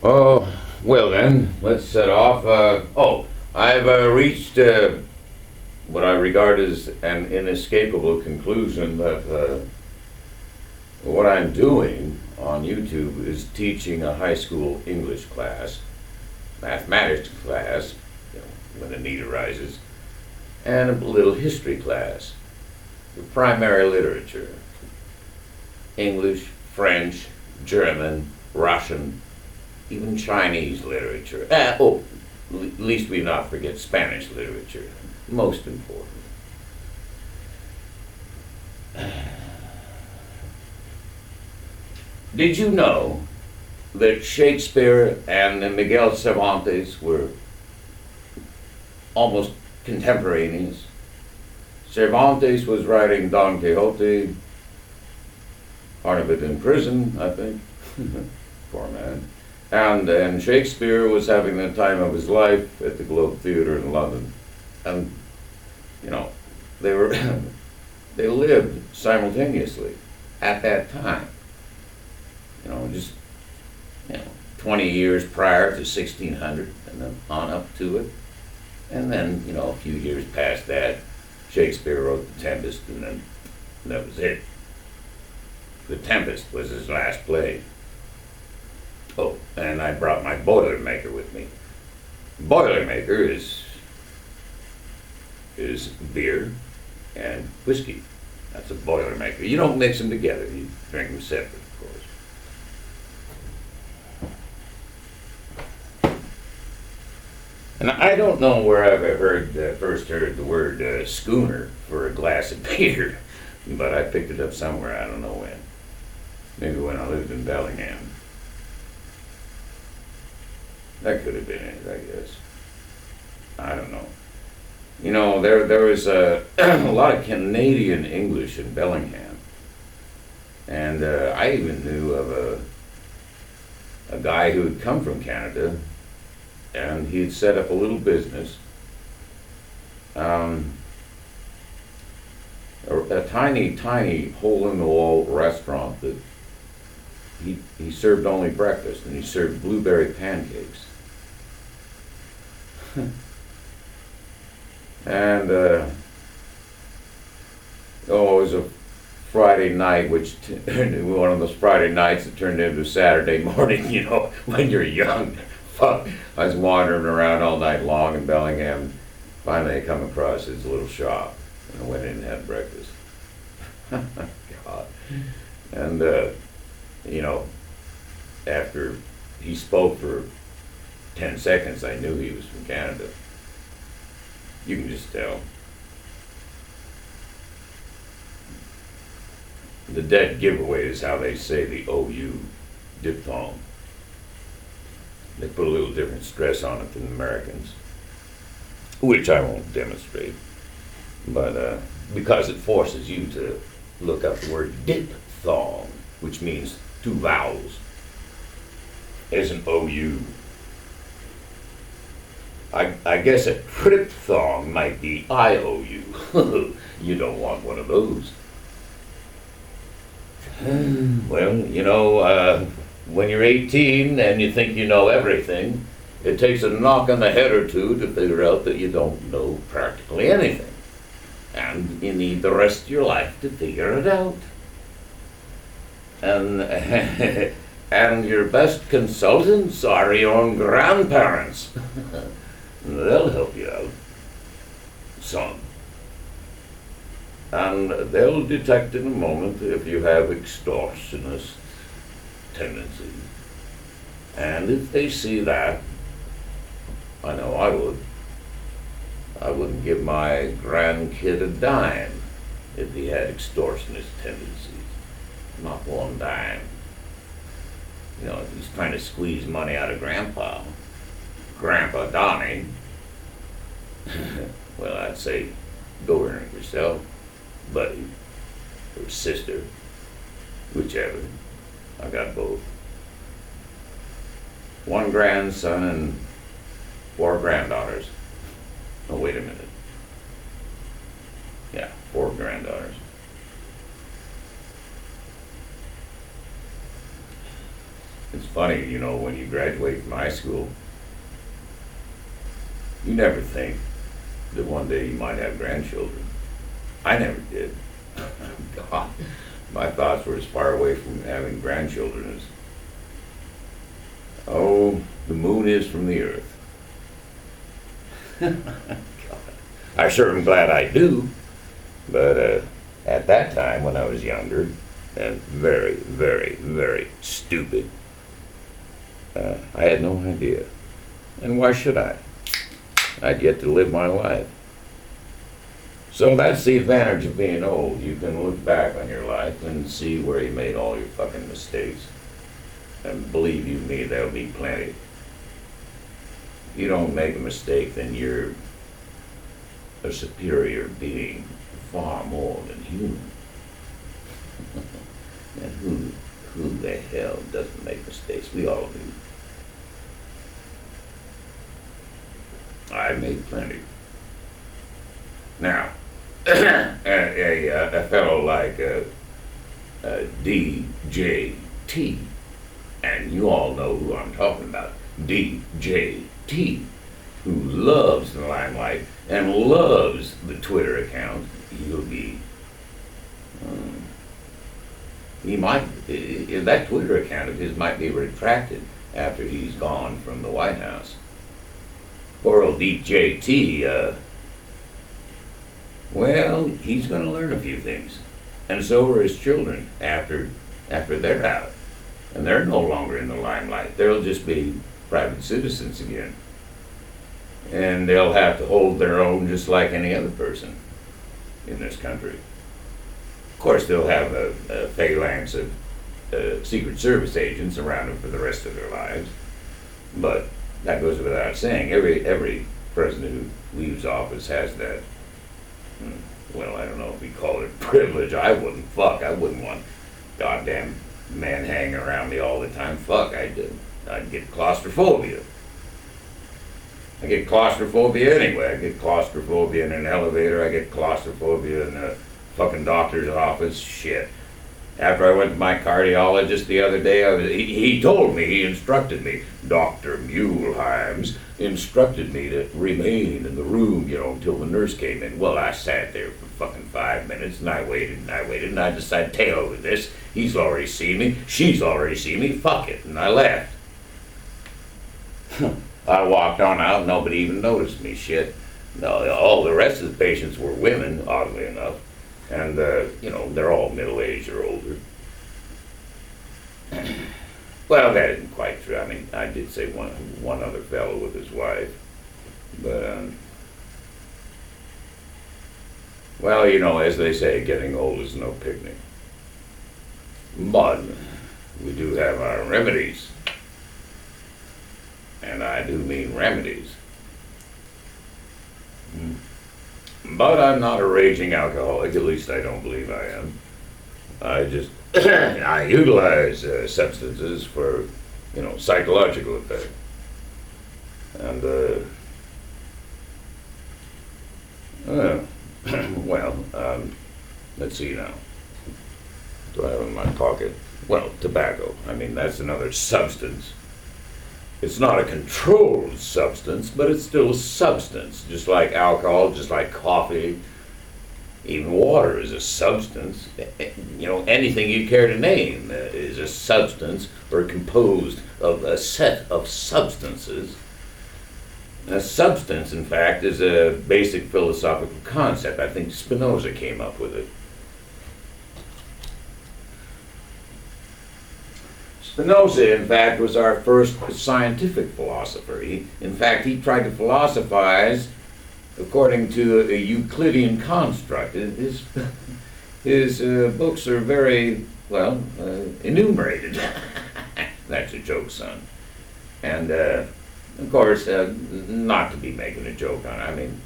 Oh, well then, let's set off. I've reached what I regard as an inescapable conclusion that what I'm doing on YouTube is teaching a high school English class, mathematics class, when the need arises, and a little history class, the primary literature, English, French, German, Russian, even Chinese literature. At least we not forget Spanish literature, most important. Did you know that Shakespeare and Miguel Cervantes were almost contemporaneous? Cervantes was writing Don Quixote, part of it in prison, I think. Poor man. And Shakespeare was having the time of his life at the Globe Theatre in London. And, they were they lived simultaneously at that time. Just 20 years prior to 1600 and then on up to it. And then, a few years past that, Shakespeare wrote The Tempest, and then that was it. The Tempest was his last play. Oh, and I brought my Boilermaker with me. Boilermaker is beer and whiskey. That's a Boilermaker. You don't mix them together. You drink them separate, of course. And I don't know where I've first heard the word schooner for a glass of beer, but I picked it up somewhere. I don't know when. Maybe when I lived in Bellingham. That could have been it, I guess. I don't know. There was a lot of Canadian English in Bellingham. And I even knew of a guy who had come from Canada, and he had set up a little business. A tiny, tiny hole-in-the-wall restaurant that he served only breakfast, and he served blueberry pancakes. And it was a Friday night, which one of those Friday nights that turned into Saturday morning, when you're young. Fuck, I was wandering around all night long in Bellingham. Finally, I come across his little shop, and I went in and had breakfast. God. And, after he spoke for 10 seconds, I knew he was from Canada. You can just tell. The dead giveaway is how they say the OU diphthong. They put a little different stress on it than Americans, which I won't demonstrate, but because it forces you to look up the word diphthong, which means two vowels, as an OU. I guess a triphthong might be IOU. You don't want one of those. Well, when you're 18 and you think you know everything, it takes a knock on the head or two to figure out that you don't know practically anything. And you need the rest of your life to figure it out. And, and your best consultants are your own grandparents. They'll help you out. Some. And they'll detect in a moment if you have extortionist tendencies. And if they see that, I know I would. I wouldn't give my grandkid a dime if he had extortionist tendencies. Not one dime. If he's trying to squeeze money out of Grandpa Donnie, well, I'd say go earn it yourself, buddy, or sister, whichever. I got both. One grandson and 4 granddaughters. Oh, wait a minute. Yeah, 4 granddaughters. It's funny, when you graduate from high school, you never think that one day you might have grandchildren. I never did. God, my thoughts were as far away from having grandchildren as, oh, the moon is from the earth. God. I sure am glad I do, but at that time when I was younger and very, very, very stupid, I had no idea. And why should I? I'd yet to live my life. So that's the advantage of being old. You can look back on your life and see where you made all your fucking mistakes. And believe you me, there'll be plenty. If you don't make a mistake, then you're a superior being, far more than human. And who the hell doesn't make mistakes? We all do. I made plenty. Now, a fellow like DJT, and you all know who I'm talking about, DJT, who loves the limelight and loves the Twitter account. That Twitter account of his might be retracted after he's gone from the White House. Poor old DJT, well, he's going to learn a few things. And so are his children after they're out. And they're no longer in the limelight. They'll just be private citizens again. And they'll have to hold their own just like any other person in this country. Of course, they'll have a phalanx of Secret Service agents around them for the rest of their lives. But that goes without saying. Every president who leaves office has that, well, I don't know if we call it privilege. I wouldn't want goddamn man hanging around me all the time. Fuck, I'd get claustrophobia. I get claustrophobia anyway. I get claustrophobia in an elevator. I get claustrophobia in a fucking doctor's office. Shit. After I went to my cardiologist the other day, he told me, he instructed me, Dr. Muleheim's instructed me to remain in the room, until the nurse came in. Well, I sat there for fucking 5 minutes, and I waited, and I decided, tail with this. He's already seen me. She's already seen me. Fuck it. And I left. I walked on out. Nobody even noticed me. Shit. No, all the rest of the patients were women, oddly enough. And, they're all middle-aged or older. Well, that isn't quite true. I mean, I did say one other fellow with his wife. But, well, as they say, getting old is no picnic. But we do have our remedies. And I do mean remedies. But I'm not a raging alcoholic, at least I don't believe I am. I just, I utilize substances for, psychological effect. And, let's see now. What do I have in my pocket? Well, tobacco. I mean, that's another substance. It's not a controlled substance, but it's still a substance, just like alcohol, just like coffee. Even water is a substance. Anything you care to name is a substance or composed of a set of substances. A substance, in fact, is a basic philosophical concept. I think Spinoza came up with it. Spinoza, in fact, was our first scientific philosopher. He tried to philosophize according to a Euclidean construct. His books are very, enumerated. That's a joke, son. And, of course, not to be making a joke on it. I mean,